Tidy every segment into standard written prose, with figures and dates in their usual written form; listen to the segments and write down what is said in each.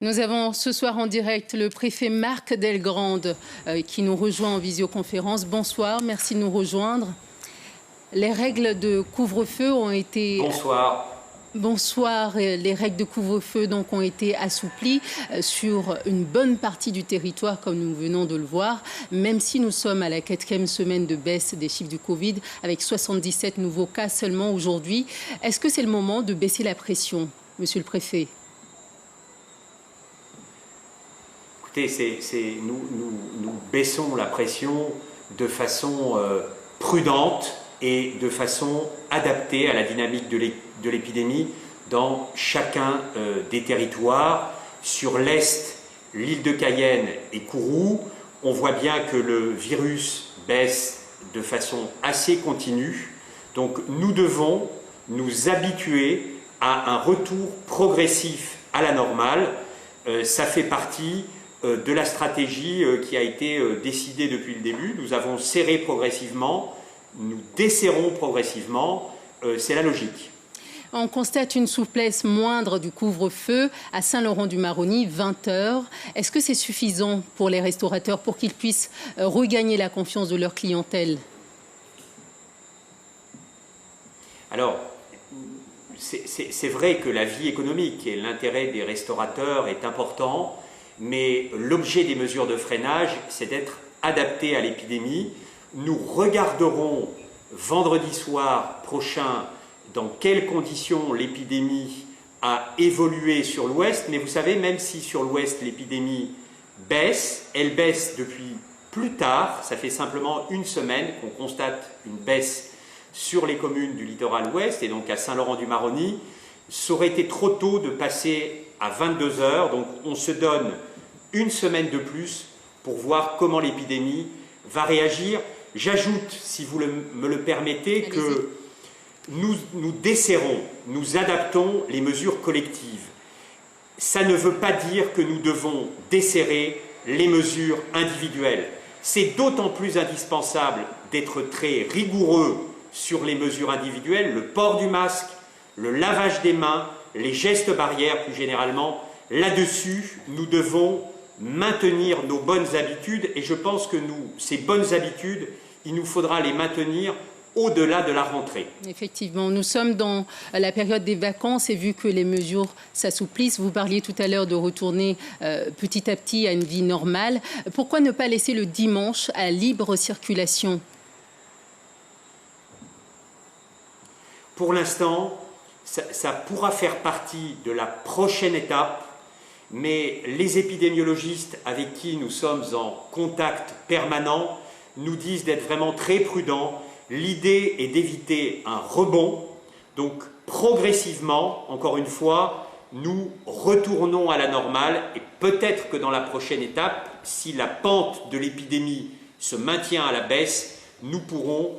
Nous avons ce soir en direct le préfet Marc Delgrande qui nous rejoint en visioconférence. Bonsoir, merci de nous rejoindre. Les règles de couvre-feu ont été... Bonsoir. Bonsoir. Les règles de couvre-feu donc ont été assouplies sur une bonne partie du territoire, comme nous venons de le voir, même si nous sommes à la 4e semaine de baisse des chiffres du Covid, avec 77 nouveaux cas seulement aujourd'hui. Est-ce que c'est le moment de baisser la pression, monsieur le préfet ? Écoutez, nous baissons la pression de façon prudente et de façon adaptée à la dynamique de l'épidémie dans chacun des territoires. Sur l'Est, l'île de Cayenne et Kourou, on voit bien que le virus baisse de façon assez continue. Donc nous devons nous habituer à un retour progressif à la normale. Ça fait partie de la stratégie qui a été décidée depuis le début. Nous avons serré progressivement, nous desserrons progressivement, c'est la logique. On constate une souplesse moindre du couvre-feu à Saint-Laurent-du-Maroni, 20 h. Est-ce que c'est suffisant pour les restaurateurs pour qu'ils puissent regagner la confiance de leur clientèle? Alors, c'est vrai que la vie économique et l'intérêt des restaurateurs est important, mais l'objet des mesures de freinage, c'est d'être adapté à l'épidémie. Nous regarderons vendredi soir prochain dans quelles conditions l'épidémie a évolué sur l'Ouest. Mais vous savez, même si sur l'Ouest l'épidémie baisse, elle baisse depuis plus tard. Ça fait simplement une semaine qu'on constate une baisse sur les communes du littoral ouest et donc à Saint-Laurent-du-Maroni. Ça aurait été trop tôt de passer à 22 h, donc on se donne une semaine de plus pour voir comment l'épidémie va réagir. J'ajoute, si vous me le permettez, que nous desserrons, nous adaptons les mesures collectives. Ça ne veut pas dire que nous devons desserrer les mesures individuelles. C'est d'autant plus indispensable d'être très rigoureux sur les mesures individuelles, le port du masque, le lavage des mains, les gestes barrières plus généralement. Là-dessus, nous devons maintenir nos bonnes habitudes et je pense que ces bonnes habitudes, il nous faudra les maintenir au-delà de la rentrée. Effectivement, nous sommes dans la période des vacances et vu que les mesures s'assouplissent, vous parliez tout à l'heure de retourner petit à petit à une vie normale. Pourquoi ne pas laisser le dimanche à libre circulation? Pour l'instant, ça pourra faire partie de la prochaine étape, mais les épidémiologistes avec qui nous sommes en contact permanent nous disent d'être vraiment très prudents. L'idée est d'éviter un rebond, donc progressivement, encore une fois, nous retournons à la normale et peut-être que dans la prochaine étape, si la pente de l'épidémie se maintient à la baisse, nous pourrons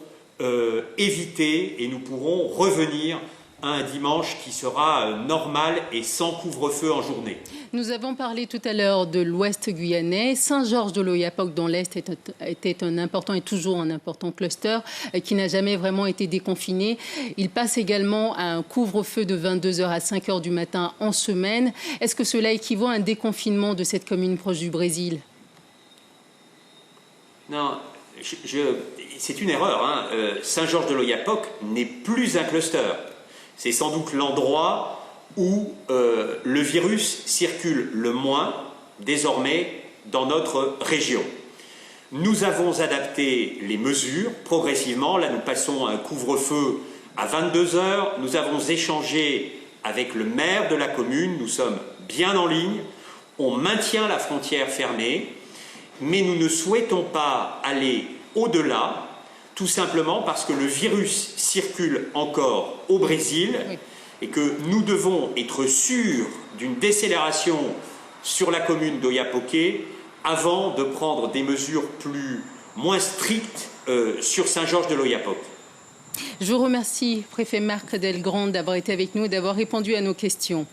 éviter et nous pourrons revenir à un dimanche qui sera normal et sans couvre-feu en journée. Nous avons parlé tout à l'heure de l'Ouest guyanais. Saint-Georges-de-l'Oyapock dans l'Est était un important et toujours un important cluster qui n'a jamais vraiment été déconfiné. Il passe également à un couvre-feu de 22 h à 5 h du matin en semaine. Est-ce que cela équivaut à un déconfinement de cette commune proche du Brésil? Non, c'est une erreur. Saint-Georges-de-l'Oyapock n'est plus un cluster. C'est sans doute l'endroit où le virus circule le moins désormais dans notre région. Nous avons adapté les mesures progressivement. Là, nous passons à un couvre-feu à 22 h. Nous avons échangé avec le maire de la commune. Nous sommes bien en ligne. On maintient la frontière fermée, mais nous ne souhaitons pas aller au-delà, tout simplement parce que le virus circule encore au Brésil et que nous devons être sûrs d'une décélération sur la commune d'Oiapoque avant de prendre des mesures moins strictes sur Saint-Georges-de-l'Oyapock. Je vous remercie, préfet Marc Delgrande, d'avoir été avec nous et d'avoir répondu à nos questions.